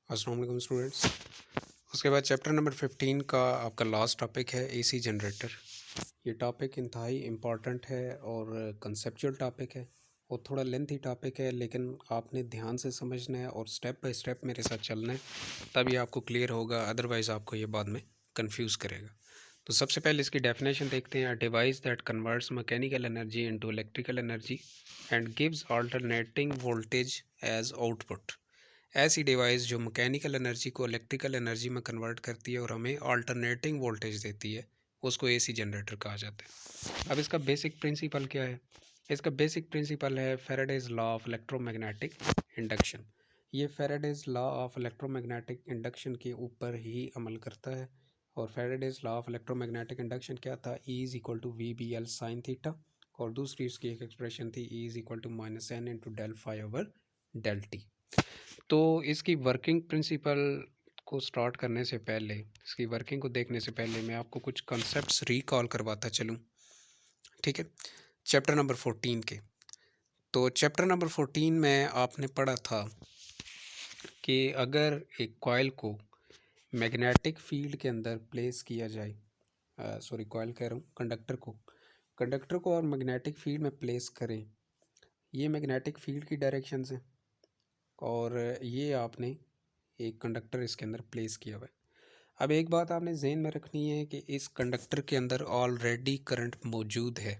अस्सलाम वालेकुम स्टूडेंट्स। उसके बाद चैप्टर नंबर 15 का आपका लास्ट टॉपिक है एसी जनरेटर। ये टॉपिक इंतहाई इम्पॉर्टेंट है और कंसेप्चुअल टॉपिक है और थोड़ा लेंथी टॉपिक है, लेकिन आपने ध्यान से समझना है और स्टेप बाय स्टेप मेरे साथ चलना है, तभी आपको क्लियर होगा। अदरवाइज़ आपको ये बाद में कंफ्यूज करेगा। तो सबसे पहले इसकी डेफिनेशन देखते हैं। A device that converts mechanical energy into electrical energy and gives alternating voltage as output. ऐसी डिवाइस जो मैकेनिकल एनर्जी को इलेक्ट्रिकल एनर्जी में कन्वर्ट करती है और हमें अल्टरनेटिंग वोल्टेज देती है, उसको एसी जनरेटर कहा जाता है। अब इसका बेसिक प्रिंसिपल क्या है? इसका बेसिक प्रिंसिपल है Faraday's law of electromagnetic induction. ये Faraday's law of electromagnetic induction के ऊपर ही अमल करता है। और Faraday's law of electromagnetic induction क्या था? E is equal to we B L sine theta, और दूसरी इसकी एक एक्सप्रेशन थी E is equal to minus n into del phi over del t. तो इसकी वर्किंग प्रिंसिपल को स्टार्ट करने से पहले, इसकी वर्किंग को देखने से पहले मैं आपको कुछ कॉन्सेप्ट्स रिकॉल करवाता चलूँ, ठीक है? चैप्टर नंबर 14 के। तो चैप्टर नंबर 14 में आपने पढ़ा था कि अगर एक कॉइल को मैग्नेटिक फील्ड के अंदर प्लेस किया जाए, सॉरी कॉइल कह रहा हूँ, कंडक्टर को और मैग्नेटिक फील्ड में प्लेस करें। ये मैग्नेटिक फील्ड की डायरेक्शन है और ये आपने एक कंडक्टर इसके अंदर प्लेस किया हुआ है। अब एक बात आपने जहन में रखनी है कि इस कंडक्टर के अंदर ऑलरेडी करंट मौजूद है,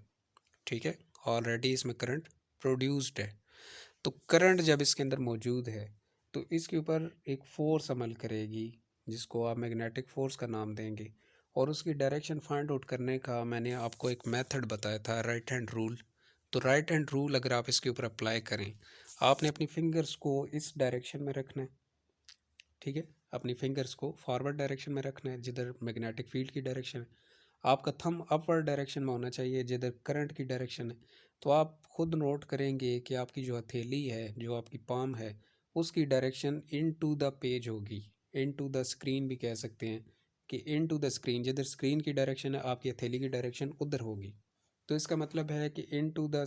ठीक है? ऑलरेडी इसमें करंट प्रोड्यूस्ड है। तो करंट जब इसके अंदर मौजूद है तो इसके ऊपर एक फोर्स अमल करेगी, जिसको आप मैग्नेटिक फोर्स का नाम देंगे। और उसकी डायरेक्शन फाइंड आउट करने का मैंने आपको एक मेथड बताया था, राइट हैंड रूल। तो राइट हैंड रूल अगर आप इसके ऊपर अप्लाई करें, आपने अपनी फिंगर्स को इस डायरेक्शन में रखना है, ठीक है? अपनी फिंगर्स को फॉरवर्ड डायरेक्शन में रखना है जिधर मैग्नेटिक फील्ड की डायरेक्शन है। आपका थंब अपवर्ड डायरेक्शन में होना चाहिए जिधर करंट की डायरेक्शन है। तो आप खुद नोट करेंगे कि आपकी जो हथेली है, जो आपकी पाम है, उसकी direction into the page होगी। इन टू द स्क्रीन भी कह सकते हैं कि इन टू द स्क्रीन, जिधर स्क्रीन की डायरेक्शन है आपकी हथेली की डायरेक्शन उधर होगी। तो इसका मतलब है कि इन टू द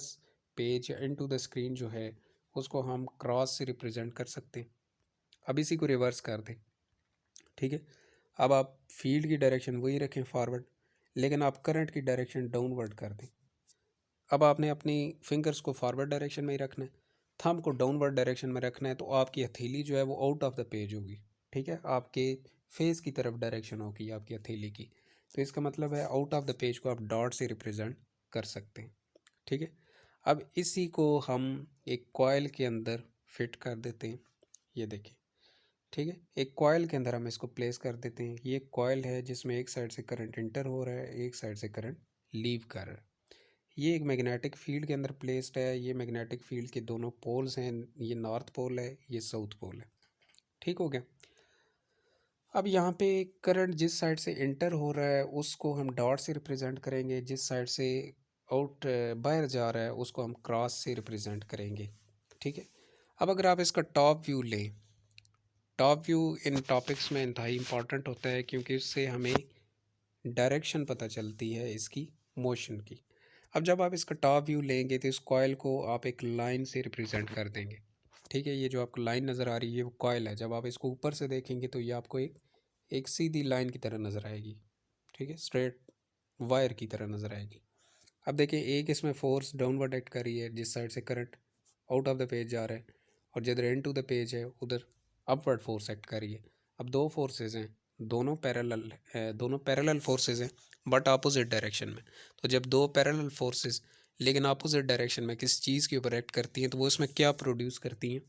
पेज या इन टू द स्क्रीन जो है उसको हम क्रॉस से रिप्रेजेंट कर सकते हैं। अब इसी को रिवर्स कर दें, ठीक है? अब आप फील्ड की डायरेक्शन वही रखें फॉरवर्ड, लेकिन आप करंट की डायरेक्शन डाउनवर्ड कर दें। अब आपने अपनी फिंगर्स को फॉरवर्ड डायरेक्शन में ही रखना है, थंब को डाउनवर्ड डायरेक्शन में रखना है। तो आपकी हथेली जो है वो आउट ऑफ द पेज होगी, ठीक है? आपके फेस की तरफ डायरेक्शन होगी आपकी हथेली की। तो इसका मतलब है आउट ऑफ द पेज को आप डॉट से रिप्रेजेंट कर सकते हैं, ठीक है? अब इसी को हम एक कॉइल के अंदर फिट कर देते हैं। ये देखिए, ठीक है? एक कॉइल के अंदर हम इसको प्लेस कर देते हैं। ये कॉइल है जिसमें एक साइड से करंट इंटर हो रहा है, एक साइड से करंट लीव कर रहा है। ये एक मैग्नेटिक फील्ड के अंदर प्लेस्ड है। ये मैग्नेटिक फील्ड के दोनों पोल्स हैं, ये नॉर्थ पोल है, ये साउथ पोल है, ठीक हो गया? अब यहाँ पे करंट जिस साइड से इंटर हो रहा है उसको हम डॉट से रिप्रेजेंट करेंगे, जिस साइड से आउट बाहर जा रहा है उसको हम क्रॉस से रिप्रेजेंट करेंगे, ठीक है? अब अगर आप इसका टॉप व्यू लें, टॉप व्यू इन टॉपिक्स में इंतहाई इंपॉर्टेंट होता है क्योंकि उससे हमें डायरेक्शन पता चलती है इसकी मोशन की। अब जब आप इसका टॉप व्यू लेंगे तो इस कॉइल को आप एक लाइन से रिप्रेजेंट कर देंगे, ठीक है? ये जो आपको लाइन नज़र आ रही है ये वो कॉइल है। जब आप इसको ऊपर से देखेंगे तो ये आपको एक सीधी लाइन की तरह नज़र आएगी, ठीक है? स्ट्रेट वायर की तरह नज़र आएगी। अब देखिए, एक इसमें फोर्स डाउनवर्ड एक्ट कर रही है जिस साइड से current out of the page जा रहा है, और जिधर इन टू द पेज है उधर अपवर्ड फोर्स एक्ट कर रही है। अब दो फोर्सेस हैं, दोनों पैरेलल फोर्सेस हैं बट अपोजिट डायरेक्शन में। तो जब दो पैरेलल फोर्सेस लेकिन अपोजिट डायरेक्शन में किसी चीज़ के ऊपर एक्ट करती हैं तो वो इसमें क्या प्रोड्यूस करती हैं?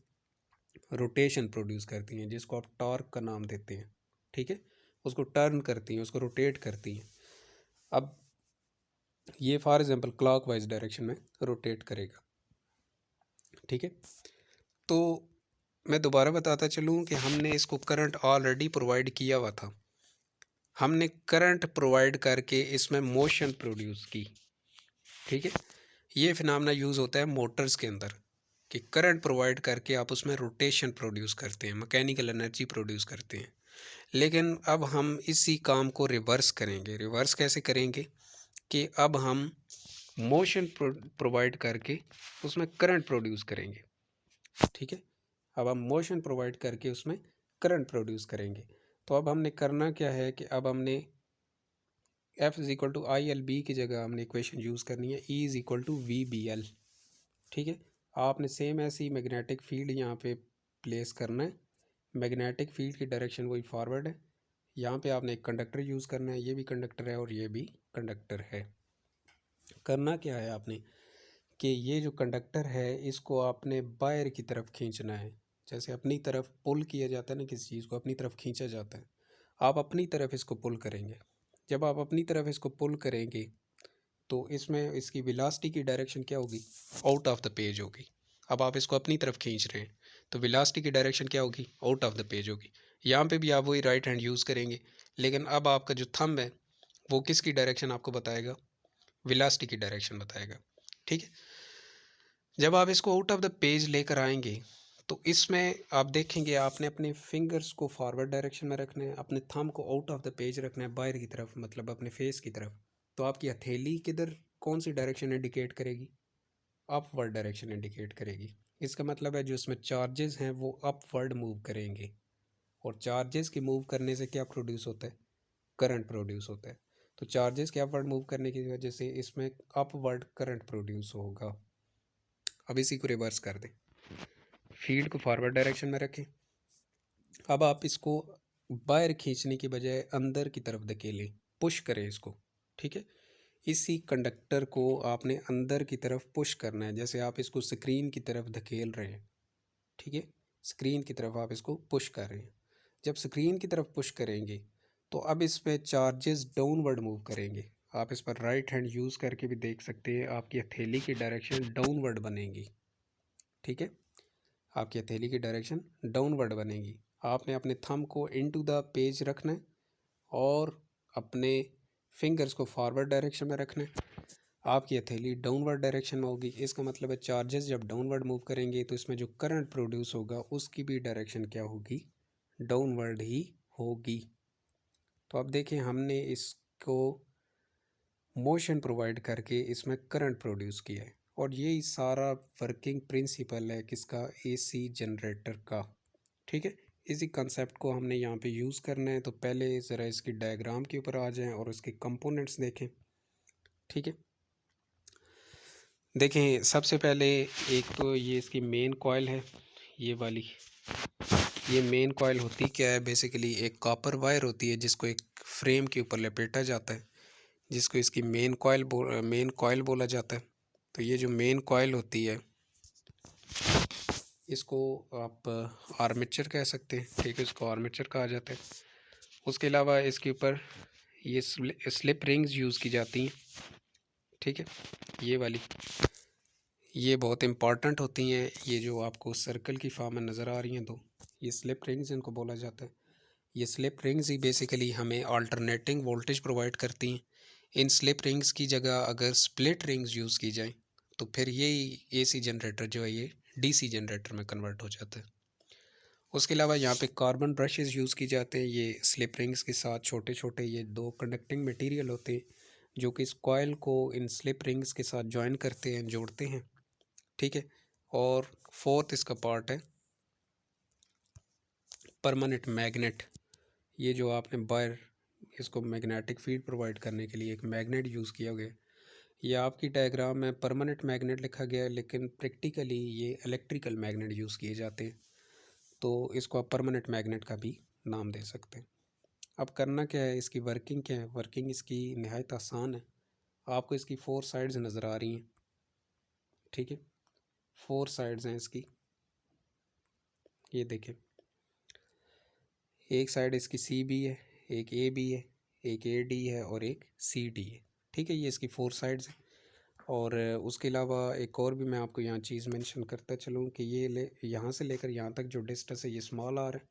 रोटेशन प्रोड्यूस करती हैं, जिसको आप टॉर्क का नाम देते हैं, ठीक है? उसको टर्न करती हैं, उसको रोटेट करती हैं। अब ये फॉर एग्जांपल क्लॉकवाइज डायरेक्शन में रोटेट करेगा, ठीक है? तो मैं दोबारा बताता चलूँ कि हमने इसको करंट ऑलरेडी प्रोवाइड किया हुआ था। हमने करंट प्रोवाइड करके इसमें मोशन प्रोड्यूस की, ठीक है? ये फिनोमेना यूज़ होता है मोटर्स के अंदर कि करंट प्रोवाइड करके आप उसमें रोटेशन प्रोड्यूस करते हैं, मैकेनिकल एनर्जी प्रोड्यूस करते हैं। लेकिन अब हम इसी काम को रिवर्स करेंगे। रिवर्स कैसे करेंगे? कि अब हम मोशन प्रोवाइड करके उसमें करंट प्रोड्यूस करेंगे, ठीक है? अब हम मोशन प्रोवाइड करके उसमें करंट प्रोड्यूस करेंगे। तो अब हमने करना क्या है कि अब हमने F is equal to I L B की जगह हमने इक्वेशन यूज़ करनी है E is equal to we B L. ठीक है, आपने सेम ऐसी मैग्नेटिक फील्ड यहाँ पे प्लेस करना है। मैग्नेटिक फील्ड की डायरेक्शन वही फॉरवर्ड है। यहाँ पे आपने एक कंडक्टर यूज़ करना है, ये भी कंडक्टर है और ये भी कंडक्टर है। करना क्या है आपने कि ये जो कंडक्टर है इसको आपने बाहर की तरफ खींचना है। जैसे अपनी तरफ पुल किया जाता है ना, किसी चीज़ को अपनी तरफ खींचा जाता है, आप अपनी तरफ इसको पुल करेंगे। जब आप अपनी तरफ इसको पुल करेंगे तो इसमें इसकी वेलोसिटी की डायरेक्शन क्या होगी, आउट ऑफ द पेज होगी। अब आप इसको अपनी तरफ खींच रहे हैं तो वेलोसिटी की डायरेक्शन क्या होगी, आउट ऑफ द पेज होगी। यहाँ पे भी आप वही राइट हैंड यूज़ करेंगे, लेकिन अब आपका जो थंब है वो किसकी डायरेक्शन आपको बताएगा, वेलोसिटी की डायरेक्शन बताएगा। ठीक है, जब आप इसको आउट ऑफ द पेज लेकर आएंगे तो इसमें आप देखेंगे आपने अपने फिंगर्स को फॉरवर्ड डायरेक्शन में रखना है, अपने थंब को आउट ऑफ द पेज रखना है बाहर की तरफ, मतलब अपने फेस की तरफ। तो आपकी हथेली किधर कौन सी डायरेक्शन इंडिकेट करेगी, अपवर्ड डायरेक्शन इंडिकेट करेगी। इसका मतलब है जो इसमें चार्जेस हैं वो अपवर्ड मूव करेंगे, और चार्जेस के मूव करने से क्या प्रोड्यूस होता है, करंट प्रोड्यूस होता है। तो चार्जेस के अपवर्ड मूव करने की वजह से इसमें अपवर्ड करंट प्रोड्यूस होगा। अब इसी को रिवर्स कर दें, फील्ड को फॉरवर्ड डायरेक्शन में रखें। अब आप इसको बाहर खींचने की बजाय अंदर की तरफ धकेलें, पुश करें इसको। ठीक है, इसी कंडक्टर को आपने अंदर की तरफ पुश करना है, जैसे आप इसको स्क्रीन की तरफ धकेल रहे हैं। ठीक है, स्क्रीन की तरफ आप इसको पुश कर रहे हैं। जब स्क्रीन की तरफ पुश करेंगे तो अब इसमें चार्जेस डाउनवर्ड मूव करेंगे। आप इस पर राइट हैंड यूज़ करके भी देख सकते हैं, आपकी हथेली की डायरेक्शन डाउनवर्ड बनेगी। ठीक है, आपकी हथेली की डायरेक्शन डाउनवर्ड बनेगी। आपने अपने थंब को इनटू द पेज रखना है और अपने फिंगर्स को फॉरवर्ड डायरेक्शन में रखना है। आपकी हथेली डाउनवर्ड डायरेक्शन में होगी। इसका मतलब है चार्जेस जब डाउनवर्ड मूव करेंगे तो इसमें जो करंट प्रोड्यूस होगा उसकी भी डायरेक्शन क्या होगी, डाउनवर्ड ही होगी। तो अब देखें हमने इसको मोशन प्रोवाइड करके इसमें करंट प्रोड्यूस किया है, और यही सारा वर्किंग प्रिंसिपल है किसका, एसी जनरेटर का। ठीक है, इसी कंसेप्ट को हमने यहाँ पे यूज़ करना है। तो पहले ज़रा इसकी डायग्राम के ऊपर आ जाएं और उसके कंपोनेंट्स देखें। ठीक है, देखें सबसे पहले एक तो ये इसकी मेन कॉइल है, ये वाली। ये मेन कॉइल होती क्या है, बेसिकली एक कॉपर वायर होती है जिसको एक फ्रेम के ऊपर लपेटा जाता है, जिसको इसकी मेन कॉइल बोला जाता है। तो ये जो मेन कॉइल होती है इसको आप आर्मेचर कह सकते हैं। ठीक है, इसको आर्मेचर कहा जाता है। उसके अलावा इसके ऊपर ये स्लिप रिंग्स यूज़ की जाती हैं। ठीक है, ये वाली, ये बहुत इम्पॉर्टेंट होती हैं। ये जो आपको सर्कल की फॉर्म में नज़र आ रही हैं, तो ये स्लिप रिंग्स इनको बोला जाता है। ये स्लिप रिंग्स ही बेसिकली हमें अल्टरनेटिंग वोल्टेज प्रोवाइड करती हैं। इन स्लिप रिंग्स की जगह अगर स्प्लिट रिंग्स यूज़ की जाए तो फिर यही एसी जनरेटर जो है ये डीसी जनरेटर में कन्वर्ट हो जाता है। उसके अलावा यहाँ पे कार्बन ब्रशेस यूज़ की जाते हैं। ये स्लिप रिंग्स के साथ छोटे छोटे ये दो कंडक्टिंग मटेरियल होते हैं जो कि इस कॉइल को इन स्लिप रिंग्स के साथ ज्वाइन करते हैं, जोड़ते हैं। ठीक है, और फोर्थ इसका पार्ट है परमानेंट मैग्नेट। ये जो आपने बाहर इसको मैग्नेटिक फील्ड प्रोवाइड करने के लिए एक मैग्नेट यूज़ किया गया, ये आपकी डायग्राम में परमानेंट मैग्नेट लिखा गया है, लेकिन प्रैक्टिकली ये इलेक्ट्रिकल मैग्नेट यूज़ किए जाते हैं। तो इसको आप परमानेंट मैग्नेट का भी नाम दे सकते हैं। अब करना क्या है, इसकी वर्किंग क्या है, वर्किंग इसकी नहायत आसान है। आपको इसकी 4 साइड्स नज़र आ रही हैं। ठीक है, 4 साइड्स हैं इसकी, ये देखें। एक साइड इसकी सी बी है, एक ए बी है, एक ए डी है और एक सी डी है। ठीक है, ये इसकी 4 साइड्स हैं। और उसके अलावा एक और भी मैं आपको यहाँ चीज़ मेंशन करता चलूँ कि ये यहाँ से लेकर यहाँ तक जो डिस्टेंस है ये स्मॉल आर है,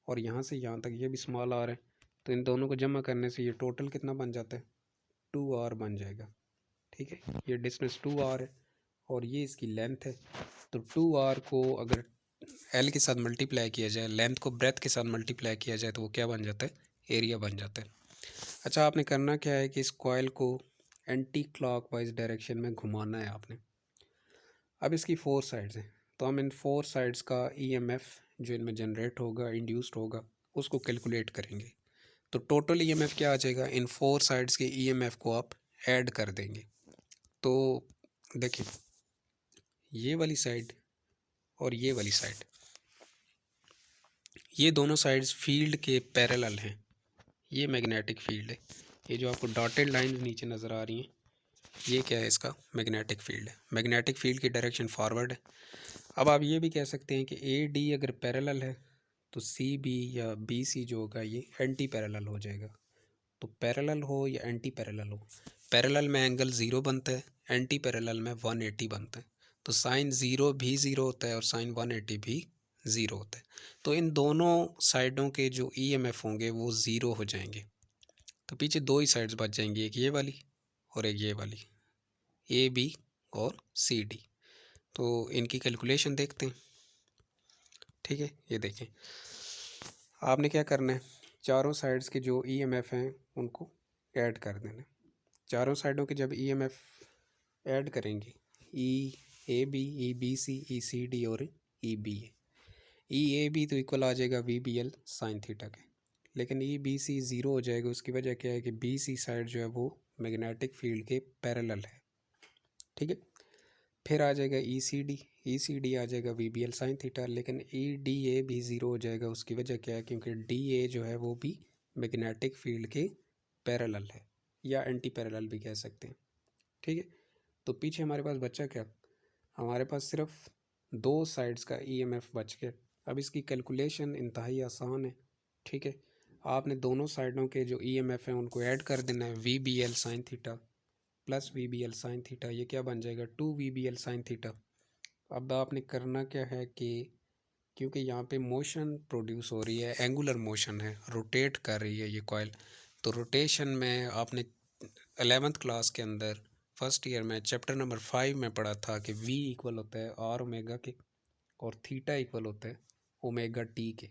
और यहाँ से यहाँ तक ये भी स्मॉल आर है। तो इन दोनों को जमा करने से ये टोटल कितना बन जाता है, 2r बन जाएगा। ठीक है, ये डिस्टेंस 2r है और ये इसकी लेंथ है। तो 2r को अगर l के साथ मल्टीप्लाई किया जाए, लेंथ को ब्रेथ के साथ मल्टीप्लाई किया जाए, तो वो क्या बन जाता है, एरिया बन जाता है। अच्छा, आपने करना क्या है कि इस कॉइल को एंटी क्लॉकवाइज डायरेक्शन में घुमाना है आपने। अब इसकी 4 साइड्स हैं, तो हम इन 4 साइड्स का ईएमएफ जो इनमें जनरेट होगा, इंड्यूस्ड होगा, उसको कैलकुलेट करेंगे। तो टोटल ईएमएफ क्या आ जाएगा, इन 4 साइड्स के ईएमएफ को आप ऐड कर देंगे। तो देखिए ये वाली साइड और ये वाली साइड, ये दोनों साइड्स फील्ड के पैरेलल हैं। ये मैग्नेटिक फील्ड है। ये जो आपको डॉटेड लाइन नीचे नज़र आ रही हैं, ये क्या है, इसका मैग्नेटिक फील्ड है। मैग्नेटिक फील्ड की डायरेक्शन फॉरवर्ड है। अब आप ये भी कह सकते हैं कि ए डी अगर पैरेलल है तो सी बी या बी सी जो होगा ये एंटी पैरेलल हो जाएगा। तो पैरेलल हो या एंटी पैरेलल हो, पैरेलल में एंगल 0 बनता है, एंटी पैरेलल में 180 बनता है। तो साइन 0 भी 0 होता है और साइन 180 भी 0 होता है। तो इन दोनों साइडों के जो ईएमएफ होंगे वो 0 हो जाएंगे। तो पीछे दो ही साइड्स बच जाएंगी, एक ये वाली और एक ये वाली, ए बी और सी डी। तो इनकी कैलकुलेशन देखते हैं। ठीक है, ये देखें, आपने क्या करना है, चारों साइड्स के जो ईएमएफ हैं उनको ऐड कर देना है। चारों साइडों के जब ईएमएफ ऐड करेंगे, a b, e b c, e c d और e b a, e a b तो इक्वल आ जाएगा we B L sine theta के, लेकिन ई बी सी ज़ीरो हो जाएगा। उसकी वजह क्या है कि बी सी साइड जो है वो मैग्नेटिक फील्ड के पैरेलल है। ठीक है, फिर आ जाएगा ई सी डी आ जाएगा we B L sine theta, लेकिन ई डी ए भी ज़ीरो हो जाएगा। उसकी वजह क्या है, क्योंकि डी ए जो है वो भी मैग्नेटिक फील्ड के पैरेलल है, या एंटी पैरेलल भी कह सकते हैं। ठीक है, तो पीछे हमारे पास बचा क्या, हमारे पास सिर्फ दो साइड्स का ईएमएफ बच गया। अब इसकी कैलकुलेशन इंतहाई आसान है। ठीक है, आपने दोनों साइडों के जो ईएमएफ हैं उनको ऐड कर देना है। V B L sine theta plus V B L sine theta, ये क्या बन जाएगा, 2 VBL साइन थीटा। अब आपने करना क्या है कि क्योंकि यहाँ पे मोशन प्रोड्यूस हो रही है, एंगुलर मोशन है, रोटेट कर रही है ये कॉइल, तो रोटेशन में आपने 11th क्लास के अंदर फर्स्ट ईयर में चैप्टर नंबर 5 में पढ़ा था कि v इक्वल होता है आर ओमेगा के और थीटा इक्वल होता है ओमेगा टी के।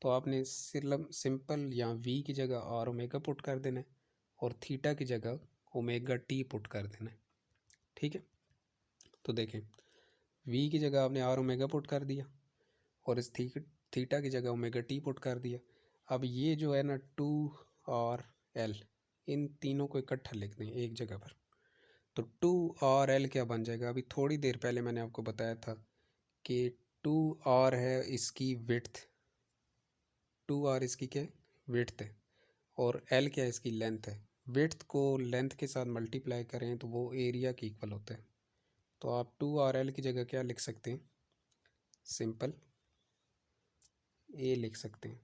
तो आपने सिंपल यहाँ v की जगह आर ओमेगा पुट कर देना है और थीटा की जगह ओमेगा टी पुट कर देना है। ठीक है, तो देखें, v की जगह आपने आर ओमेगा पुट कर दिया और इस थीटा की जगह ओमेगा टी पुट कर दिया। अब ये जो है ना 2 और L, इन तीनों को इकट्ठा लिख दें एक जगह पर। तो 2 और L क्या बन जाएगा, अभी थोड़ी देर पहले मैंने आपको बताया था कि 2R है इसकी विड्थ, 2R इसकी क्या विड्थ है और L क्या है इसकी लेंथ है। विड्थ को लेंथ के साथ मल्टीप्लाई करें तो वो एरिया के इक्वल होता है। तो आप 2RL की जगह क्या लिख सकते हैं, सिंपल ए लिख सकते हैं।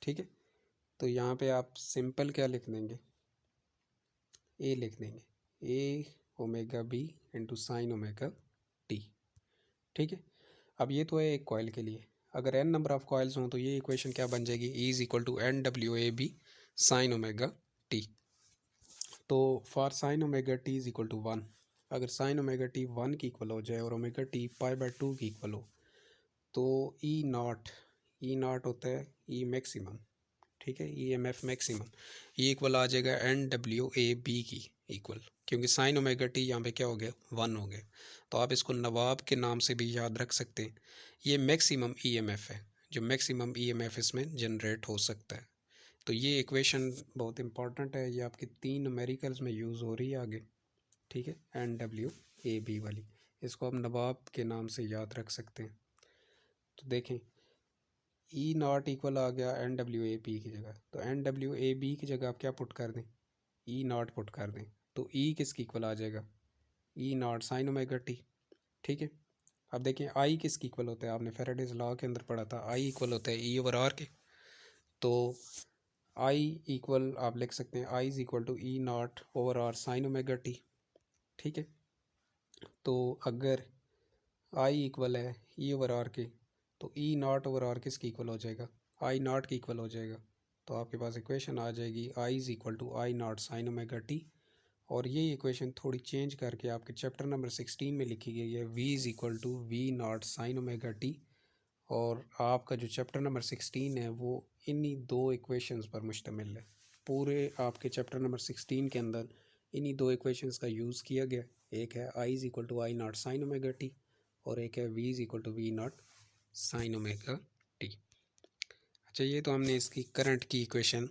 ठीक है, तो यहाँ पे आप सिंपल क्या लिख देंगे, ए लिख देंगे, a omega b into sine omega t. ठीक है, अब ये तो है एक कॉइल के लिए। अगर n नंबर ऑफ कॉइल्स हों तो ये इक्वेशन क्या बन जाएगी, E is equal to N W A B sine omega t. तो for sine omega t is equal to 1, अगर साइन ओमेगा टी 1 की इक्वल हो जाए और ओमेगा टी π/2 की इक्वल हो तो ई नॉट होता है ई मैक्सिमम। ठीक है, ई एम एफ मैक्सिमम, ये इक्वल आ जाएगा एन डब्ल्यू ए बी की इक्वल, क्योंकि साइन ओमेगा टी यहाँ पे क्या हो गया 1 हो गया। तो आप इसको नवाब के नाम से भी याद रख सकते हैं। ये मैक्सिमम ई एम एफ है, जो मैक्सिमम ई एम एफ इसमें जनरेट हो सकता है। तो ये इक्वेशन बहुत इंपॉर्टेंट है, ये आपकी 3 न्यूमेरिकल्स में यूज़ हो रही है आगे। ठीक है, एन डब्ल्यू ए बी वाली, इसको आप नवाब के नाम से याद रख सकते हैं। तो देखें, ई नॉट इक्वल आ गया एन डब्ल्यू ए बी की जगह, तो एन डब्ल्यू ए बी की जगह आप क्या पुट कर दें, ई नॉट पुट कर दें। तो ई किसकी इक्वल आ जाएगा, ई नॉट साइन ओमेगा टी। ठीक है, अब देखें आई किसकी इक्वल होता है, आपने फेराडेज लॉ के अंदर पढ़ा था, आई इक्वल होता है ई ओवर आर के। तो आई इक्वल आप लिख सकते हैं, I is equal to E naught over R sine omega t. ठीक है, तो अगर आई इक्वल है ई ओवर आर के तो ई नॉट ओवर आर किसकी इक्वल हो जाएगा, आई नॉट की इक्वल हो जाएगा। तो आपके पास इक्वेशन आ जाएगी I is equal to I naught sine omega T. और ये इक्वेशन थोड़ी चेंज करके आपके चैप्टर नंबर 16 में लिखी गई है, V is equal to V naught sine omega T. और आपका जो चैप्टर नंबर 16 है वो इन्हीं दो इक्वेशंस पर मुश्तमिल है। पूरे आपके चैप्टर नंबर 16 के अंदर इन्हीं दो इक्वेशंस का यूज़ किया गया। एक है I is equal to I naught sine omega T और एक है V is equal to V naught sine omega t. अच्छा, ये तो हमने इसकी करंट की इक्वेशन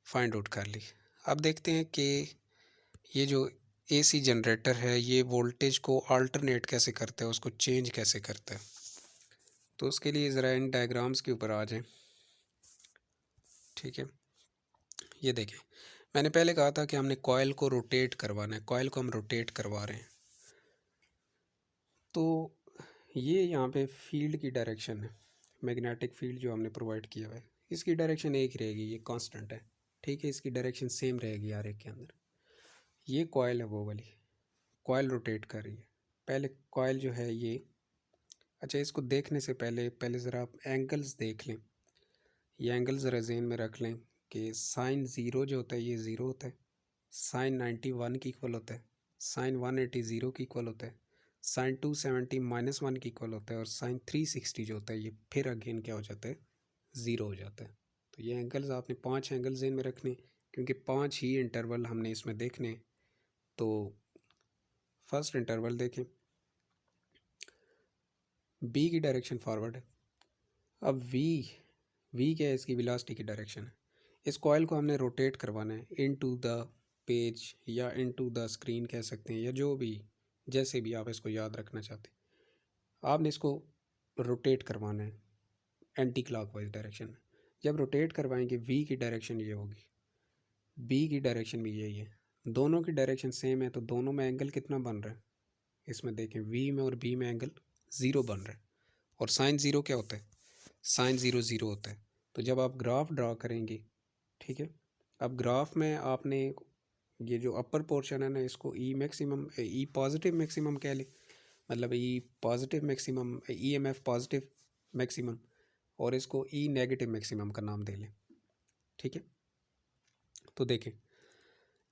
फाइंड आउट कर ली। अब देखते हैं कि ये जो एसी जनरेटर है ये वोल्टेज को अल्टरनेट कैसे करता है, उसको चेंज कैसे करता है। तो उसके लिए ज़रा इन डायग्राम्स के ऊपर आ जाएं। ठीक है, ये देखें, मैंने पहले कहा था कि हमने कॉयल को रोटेट करवाना है, कॉयल को हम रोटेट करवा रहे हैं। तो ये यहाँ पे फील्ड की डायरेक्शन है, मैग्नेटिक फील्ड जो हमने प्रोवाइड किया हुआ है, इसकी डायरेक्शन एक रहेगी, ये कांस्टेंट है। ठीक है, इसकी डायरेक्शन सेम रहेगी आर एक के अंदर। ये कॉयल है वो वाली, कॉयल रोटेट कर रही है। पहले कॉयल जो है ये, अच्छा इसको देखने से पहले ज़रा आप एंगल्स देख लें। ये एंगल ज़रा जहन में रख लें कि साइन ज़ीरो जो होता है ये ज़ीरो होता है, साइन 91 के इक्वल होता है, साइन 180 ज़ीरो के इक्वल होता है, साइन 270 -1 के इक्वल होता है, और साइन 360 जो होता है ये फिर अगेन क्या हो जाता है, ज़ीरो हो जाता है। तो ये एंगल्स आपने 5 एंगल जहन में रखने, क्योंकि 5 ही इंटरवल हमने इसमें देखने। तो फर्स्ट इंटरवल देखें, बी की डायरेक्शन फॉरवर्ड है। अब वी क्या है, इसकी वेलोसिटी की डायरेक्शन है। इस कॉयल को हमने रोटेट करवाना है इनटू द पेज या इनटू द स्क्रीन कह सकते हैं, या जो भी, जैसे भी आप इसको याद रखना चाहते हैं। आपने इसको रोटेट करवाना है एंटी क्लॉकवाइज डायरेक्शन में। जब रोटेट करवाएंगे वी की डायरेक्शन ये होगी, बी की डायरेक्शन भी यही है, दोनों की डायरेक्शन सेम है। तो दोनों में एंगल कितना बन रहा है, इसमें देखें वी में और बी में एंगल ज़ीरो बन रहा है। और साइन ज़ीरो क्या होता है, साइन ज़ीरो ज़ीरो होता है। तो जब आप ग्राफ ड्रा करेंगे, ठीक है, अब ग्राफ में आपने ये जो अपर पोर्शन है ना, इसको E maximum, E positive maximum कह लें, मतलब E positive maximum, E M F positive maximum, और इसको ई नेगेटिव मैक्सिमम का नाम दे लें। ठीक है, तो देखें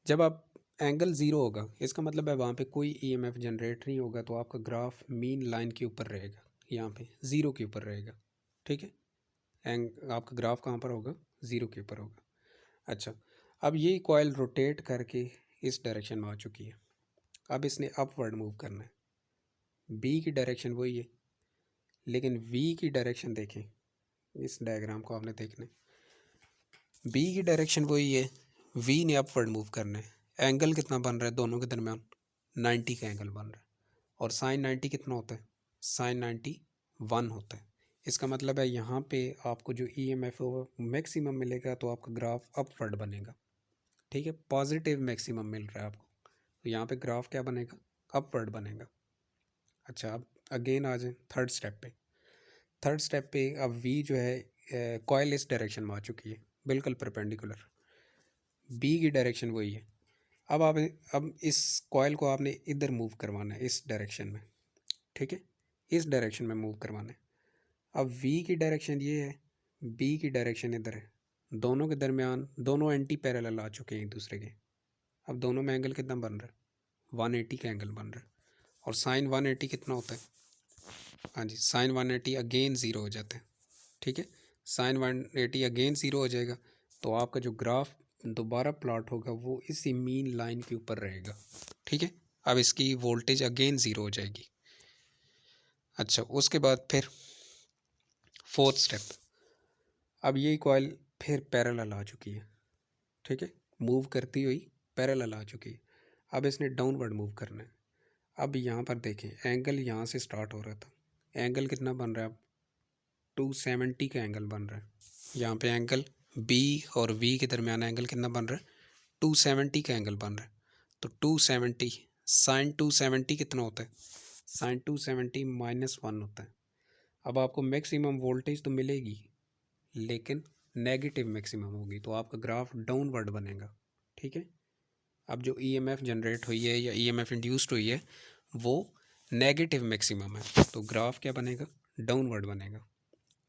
जब आप एंगल ज़ीरो होगा, इसका मतलब है वहाँ पे कोई ईएमएफ जनरेट नहीं होगा, तो आपका ग्राफ मीन लाइन के ऊपर रहेगा, यहाँ पे ज़ीरो के ऊपर रहेगा। ठीक है, आपका ग्राफ कहाँ पर होगा, ज़ीरो के ऊपर होगा। अच्छा, अब ये कॉयल रोटेट करके इस डायरेक्शन में आ चुकी है। अब इसने अपवर्ड मूव करना है, बी की डायरेक्शन वही है, लेकिन वी की डायरेक्शन देखें, इस डायग्राम को आपने देखना है, बी की डायरेक्शन वही है, वी ने अपवर्ड मूव करना है। एंगल कितना बन रहा है दोनों के दरमियान, 90 का एंगल बन रहा है। और साइन 90 कितना होता है, साइन 91 होता है। इसका मतलब है यहाँ पे आपको जो ई एम एफ मैक्सिमम मिलेगा, तो आपका ग्राफ अपवर्ड बनेगा। ठीक है, पॉजिटिव मैक्सिमम मिल रहा है आपको, तो यहाँ पे ग्राफ क्या बनेगा, अपवर्ड बनेगा। अच्छा, अब अगेन आ जाए थर्ड स्टेप पे। थर्ड स्टेप पे अब वी जो है कॉयल इस डायरेक्शन में आ चुकी है, बिल्कुल परपेंडिकुलर, बी की डायरेक्शन वही है। अब इस कॉयल को आपने इधर मूव करवाना है, इस डायरेक्शन में। ठीक है, इस डायरेक्शन में मूव करवाना है। अब वी की डायरेक्शन ये है, बी की डायरेक्शन इधर है, दोनों के दरमियान दोनों एंटी पैरेलल आ चुके हैं एक दूसरे के। अब दोनों में एंगल कितना बन रहा है, 180 का एंगल बन रहा है। और साइन 180 कितना होता है, हाँ जी, साइन 180 अगेन ज़ीरो हो जाता है। ठीक है, साइन 180 अगेन ज़ीरो हो जाएगा, तो आपका जो ग्राफ दोबारा प्लॉट होगा वो इसी मीन लाइन के ऊपर रहेगा। ठीक है, अब इसकी वोल्टेज अगेन ज़ीरो हो जाएगी। अच्छा, उसके बाद फिर फोर्थ स्टेप, अब ये कॉयल फिर पैरेलल आ चुकी है। ठीक है, मूव करती हुई पैरेलल आ चुकी है। अब इसने डाउनवर्ड मूव करना है। अब यहाँ पर देखें, एंगल यहाँ से स्टार्ट हो रहा था, एंगल कितना बन रहा है अब, 270 का एंगल बन रहा है। यहाँ पे एंगल बी और वी के दरमियान एंगल कितना बन रहा है, 270 का एंगल बन रहा है। तो 270 साइन 270 कितना होता है, साइन 270 -1 होता है। अब आपको मैक्सिमम वोल्टेज तो मिलेगी, लेकिन नेगेटिव मैक्सिमम होगी, तो आपका ग्राफ डाउनवर्ड बनेगा। ठीक है, अब जो ईएमएफ जनरेट हुई है या ईएमएफ इंड्यूस्ड हुई है वो नेगेटिव मैक्सिमम है, तो ग्राफ क्या बनेगा, डाउनवर्ड बनेगा।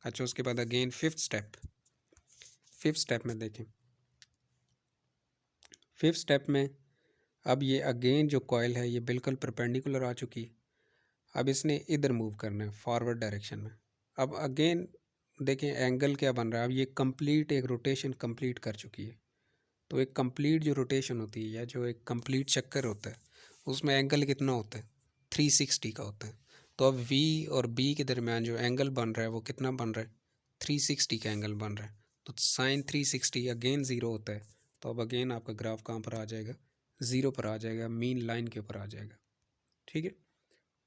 अच्छा, उसके बाद अगेन फिफ्थ स्टेप में देखें, फिफ्थ स्टेप में अब ये अगेन जो कॉयल है ये बिल्कुल परपेंडिकुलर आ चुकी है। अब इसने इधर मूव करना है फॉरवर्ड डायरेक्शन में। अब अगेन देखें एंगल क्या बन रहा है, अब ये कंप्लीट एक रोटेशन कंप्लीट कर चुकी है। तो एक कंप्लीट जो रोटेशन होती है या जो एक कंप्लीट चक्कर होता है उसमें एंगल कितना होता है, 360 का होता है। तो अब वी और बी के दरमियान जो एंगल बन रहा है वो कितना बन रहा है, 360 का एंगल बन रहा है, तो साइन 360 अगेन ज़ीरो होता है, तो अब अगेन आपका ग्राफ कहाँ पर आ जाएगा, ज़ीरो पर आ जाएगा, मीन लाइन के ऊपर आ जाएगा। ठीक है,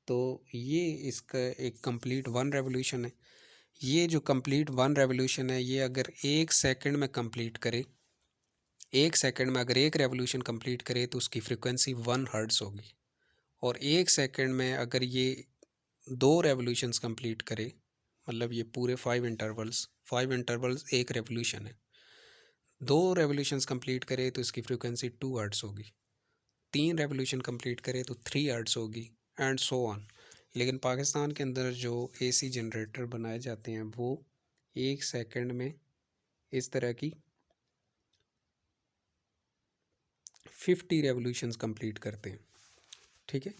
तो ये इसका एक कंप्लीट वन रेवोल्यूशन है। ये जो कंप्लीट वन रेवोल्यूशन है, ये अगर 1 सेकंड में कंप्लीट करे, 1 सेकंड में अगर एक रेवोल्यूशन कंप्लीट करे तो उसकी फ्रिक्वेंसी 1 हर्ट्ज़ होगी। और 1 सेकंड में अगर ये 2 रेवोल्यूशंस कंप्लीट करे, मतलब ये पूरे 5 इंटरवल्स एक रेवोल्यूशन है, 2 रेवोल्यूशंस कंप्लीट करे तो इसकी फ्रिक्वेंसी 2 हर्ट्ज़ होगी, 3 रेवोल्यूशन कंप्लीट करे तो 3 हर्ट्ज़ होगी, एंड सो ऑन। लेकिन पाकिस्तान के अंदर जो एसी जनरेटर बनाए जाते हैं वो 1 सेकंड में इस तरह की 50 रेवोल्यूशंस कंप्लीट करते हैं। ठीक है,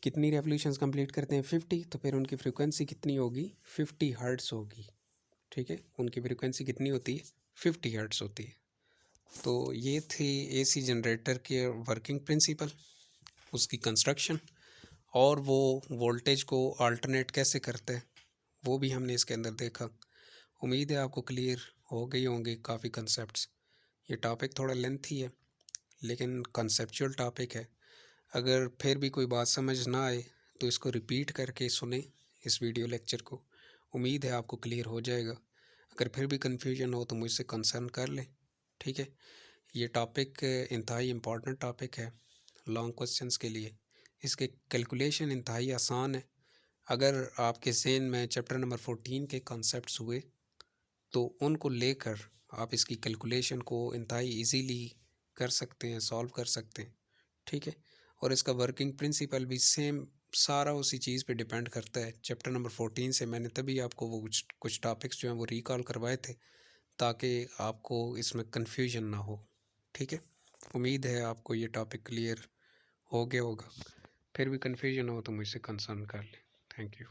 कितनी रेवोल्यूशंस कंप्लीट करते हैं, 50, तो फिर उनकी फ्रिक्वेंसी कितनी होगी, 50 हर्ट्ज़ होगी। ठीक है, उनकी फ्रिक्वेंसी कितनी होती है, 50 हर्ट्ज़ होती है। तो ये थी एसी जनरेटर के वर्किंग प्रिंसिपल, उसकी कंस्ट्रक्शन, और वो वोल्टेज को अल्टरनेट कैसे करता है वो भी हमने इसके अंदर देखा। उम्मीद है आपको क्लियर हो गई होंगे काफ़ी कंसेप्ट्स। ये टॉपिक थोड़ा लेंथी है लेकिन कंसेप्चुअल टॉपिक है। अगर फिर भी कोई बात समझ ना आए तो इसको रिपीट करके सुने इस वीडियो लेक्चर को, उम्मीद है आपको क्लियर हो जाएगा। अगर फिर भी कन्फ्यूजन हो तो मुझसे कंसर्न कर लें। ठीक है, ये टॉपिक इंतहाई इम्पॉर्टेंट टॉपिक है लॉन्ग क्वेश्चंस के लिए। इसके कैलकुलेशन इंतहाई आसान है। अगर आपके ज़हन में चैप्टर नंबर 14 के कॉन्सेप्ट्स हुए तो उनको लेकर आप इसकी कैलकुलेशन को इंतहाई इजीली कर सकते हैं, सॉल्व कर सकते हैं। ठीक है, और इसका वर्किंग प्रिंसिपल भी सेम सारा उसी चीज़ पे डिपेंड करता है। चैप्टर नंबर 14 से मैंने तभी आपको वो कुछ टॉपिक्स जो हैं वो रिकॉल करवाए थे ताकि आपको इसमें कन्फ्यूजन ना हो। ठीक है, उम्मीद है आपको ये टॉपिक क्लियर हो गया होगा। फिर भी कन्फ्यूजन हो तो मुझसे कंसर्न कर लें। Thank you.